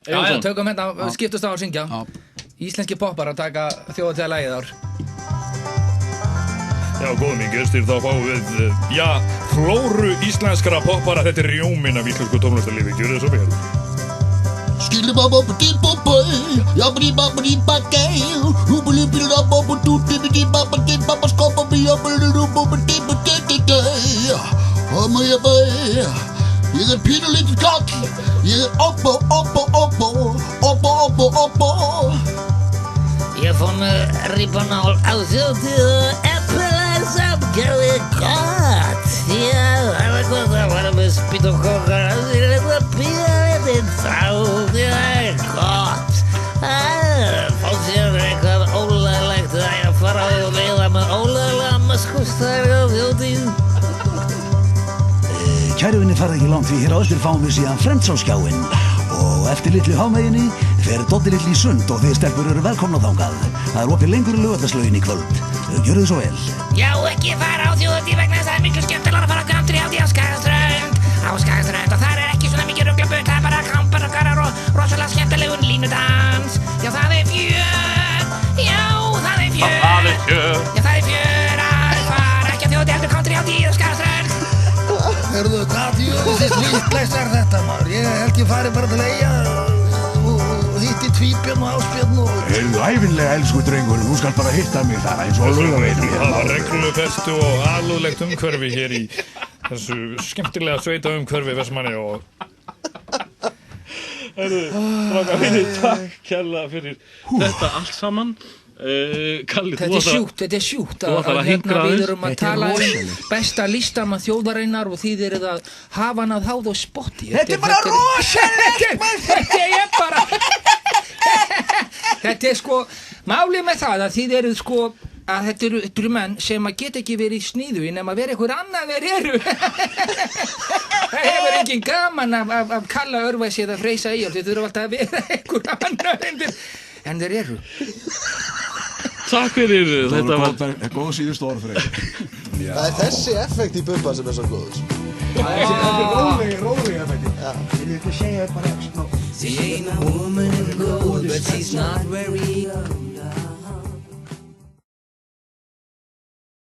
Já, tökum hérna, skiptust á að syngja. Íslenski poppar að taka þjóðhátíðarlagið ár. Já, góðum í gestir, þá fáum við, flóru íslenskra poppara. Þetta rjóminn af íslensku tónlistarlífi. Gjörðu svo vel. Ég pínulítill kall, ég obbo. Ég fann ribanál á þjóðtíð eppilega samgerði gott. Já, það var gott að fara með spýt og kokkar. Það er eitthvað bíðið þá, það er gott. Fá sér eitthvað ólöglegt að fara og veiða með ólöglega maskústar á þjóðtíð. Kæruvinni farið ekki langt því hér á eftir fáum við síðan Friends á skjáinn og eftir litlu hámeginni fer Doddi litli í sund og þið stelpur eru velkomna þangað. Það er opið lengur í Laugardalslaugin í kvöld. Gjörðu þið svo vel. Já, ekki fara á þjóðhátíð vegna þess að það er miklu skemmtilegra að fara á countryhátíð á Skagaströnd. Og þar er ekki svona mikið ruglabutt, það er bara kampar og garar og rosalega skemmtilegur línudans. Já, það er fjör. Já, það er fjör. Já, það er fjör að fara ekki á þjóðhátíð heldur countryhátíð á Skagaströnd. Hörðu, hvað djöfisins vitlaust er þetta, maður? Ég held ég fari bara til Eyja og hitti Tvíbjörn og Ásbjörn og... Heyrðu, ævinlega elsku drengur, þú skal bara hitta mig þar eins og Laugaveginn. Það var reglufestu og alúðlegt umhverfi hér í þessu skemmtilega sveita umhverfi Vestmannaeyja og... Heyrðu, strákar, takk kærlega fyrir þetta allt saman. Kalli, Þetta er sjúkt að við erum að tala besta listamann þjóðarinnar og þið eruð að hafa hann að háða á spotti. Þetta er bara rosalegt! Þetta er bara... Þetta er sko, málið með það að þið eruð sko, að þetta eru menn sem að geta ekki verið í sníðu nema að vera einhver annar þeir eru. Það hefur engin gaman að kalla Örvæsi eða Freysa Eyjólf, þið þurfum alltaf að vera einhver annar en þeir eru. Takk fyrir þetta var góð síðustu orð fyrir Það er þessi effekt í Bubba sem er svo góður. Það er rólegir effekti. Ég vil ekki segja bara She ain't a woman in gold, but she's not very young.